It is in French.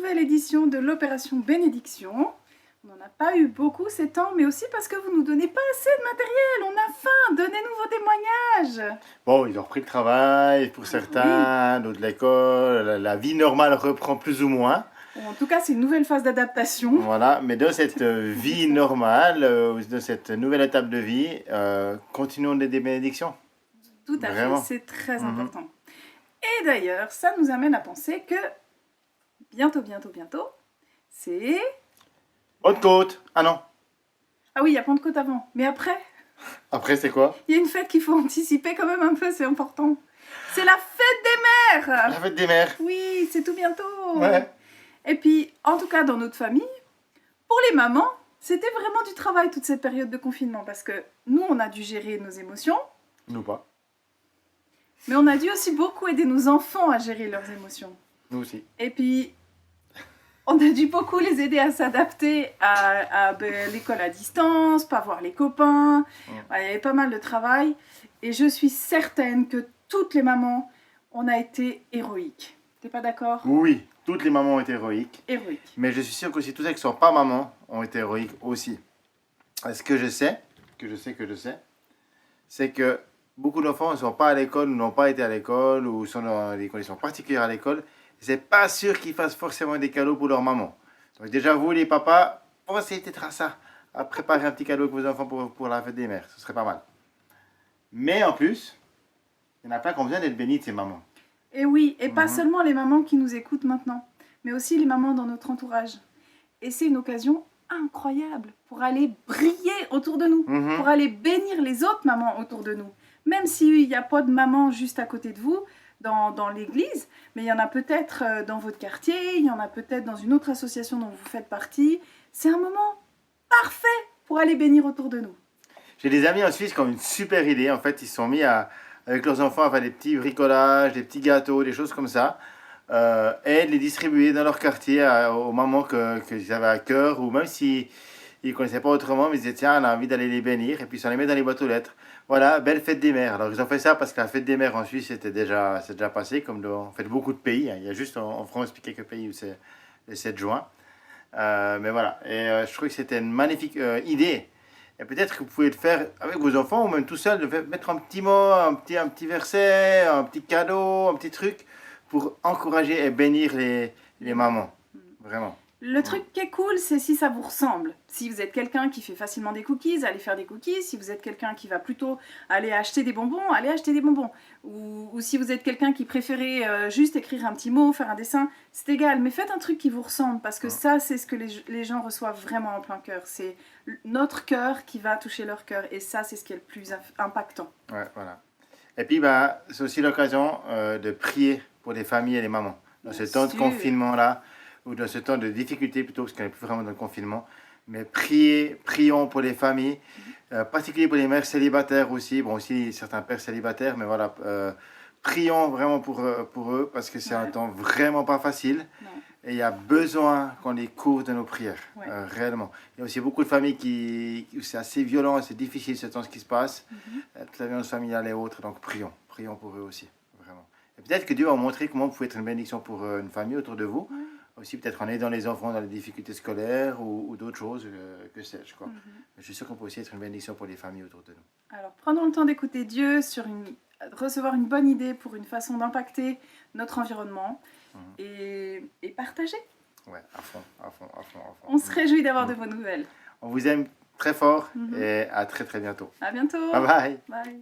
nouvelle édition de l'Opération Bénédiction. On n'en a pas eu beaucoup ces temps, mais aussi parce que vous ne nous donnez pas assez de matériel. On a faim, donnez-nous vos témoignages. Bon, ils ont repris le travail pour certains, d'autres l'école, la vie normale reprend plus ou moins. Bon, en tout cas, c'est une nouvelle phase d'adaptation. Voilà, mais dans cette vie normale, dans cette nouvelle étape de vie, continuons des bénédictions. Tout à Vraiment. fait, c'est très important. Et d'ailleurs, ça nous amène à penser que bientôt, c'est... Pentecôte. Ah non. Ah oui, il y a Pentecôte avant, mais après, Après, c'est quoi? il y a une fête qu'il faut anticiper quand même un peu, c'est important. C'est la fête des mères. La fête des mères. Oui, c'est tout bientôt. Ouais. Et puis, en tout cas, dans notre famille, pour les mamans, c'était vraiment du travail toute cette période de confinement parce que nous, on a dû gérer nos émotions, Nous pas. mais on a dû aussi beaucoup aider nos enfants à gérer leurs émotions. Nous aussi. Et puis, on a dû beaucoup les aider à s'adapter à l'école à distance, pas voir les copains. Voilà, il y avait pas mal de travail. Et je suis certaine que toutes les mamans, on a été héroïques. T'es pas d'accord? Oui, toutes les mamans ont été héroïques. Héroïques. Mais je suis sûr qu'aussi tous celles qui ne sont pas mamans ont été héroïques aussi. Ce que je sais, c'est que beaucoup d'enfants ne sont pas à l'école, ou n'ont pas été à l'école, ou sont dans des conditions particulières à l'école. C'est pas sûr qu'ils fassent forcément des cadeaux pour leur maman. Donc déjà, vous les papas, pensez peut-être à ça, à préparer un petit cadeau avec vos enfants pour la fête des mères. Ce serait pas mal. Mais en plus, il y en a plein qui ont besoin d'être bénis de ces mamans. Et oui, et pas seulement les mamans qui nous écoutent maintenant, mais aussi les mamans dans notre entourage. Et c'est une occasion incroyable pour aller briller autour de nous, pour aller bénir les autres mamans autour de nous. Même s'il n'y a pas de maman juste à côté de vous, dans l'église, mais il y en a peut-être dans votre quartier, il y en a peut-être dans une autre association dont vous faites partie. C'est un moment parfait pour aller bénir autour de nous. J'ai des amis en Suisse qui ont une super idée. En fait, ils se sont mis avec leurs enfants à faire des petits bricolages, des petits gâteaux, des choses comme ça, et de les distribuer dans leur quartier aux mamans qu'ils avaient à cœur, ou même si ils ne connaissaient pas autrement, mais ils disaient tiens, on a envie d'aller les bénir, et puis ils les met dans les boîtes aux lettres. Voilà, belle fête des mères. Alors ils ont fait ça parce que la fête des mères en Suisse c'est déjà passé, comme dans en fait, beaucoup de pays. Il y a juste en France puis quelques pays où c'est le 7 juin. Mais voilà, et je trouve que c'était une magnifique idée. Et peut-être que vous pouvez le faire avec vos enfants ou même tout seul, de mettre un petit mot, un petit verset, un petit cadeau, un petit truc pour encourager et bénir les mamans. Vraiment. Le truc qui est cool, c'est si ça vous ressemble. Si vous êtes quelqu'un qui fait facilement des cookies, allez faire des cookies. Si vous êtes quelqu'un qui va plutôt aller acheter des bonbons, allez acheter des bonbons. Ou si vous êtes quelqu'un qui préférait juste écrire un petit mot, faire un dessin, c'est égal. Mais faites un truc qui vous ressemble parce que ça, c'est ce que les gens reçoivent vraiment en plein cœur. C'est notre cœur qui va toucher leur cœur. Et ça, c'est ce qui est le plus impactant. Ouais, voilà. Et puis, c'est aussi l'occasion de prier pour les familles et les mamans. Dans ce temps de confinement-là, ou dans ce temps de difficulté plutôt, parce qu'on n'est plus vraiment dans le confinement. Mais prions pour les familles, particulièrement pour les mères célibataires aussi, bon aussi certains pères célibataires, mais voilà, prions vraiment pour eux, parce que c'est un temps vraiment pas facile, et il y a besoin qu'on les couvre de nos prières, réellement. Il y a aussi beaucoup de familles où c'est assez violent, c'est difficile ce temps ce qui se passe, toute la violence familiale et autres, donc prions pour eux aussi, vraiment. Et peut-être que Dieu va montrer comment vous pouvez être une bénédiction pour une famille autour de vous, aussi peut-être en aidant les enfants dans les difficultés scolaires ou d'autres choses, que sais-je. Je suis sûr qu'on peut aussi être une bénédiction pour les familles autour de nous. Alors prenons le temps d'écouter Dieu, recevoir une bonne idée pour une façon d'impacter notre environnement et partager. Ouais, à fond. On se réjouit d'avoir de vos nouvelles. On vous aime très fort et à très très bientôt. À bientôt. Bye bye. Bye.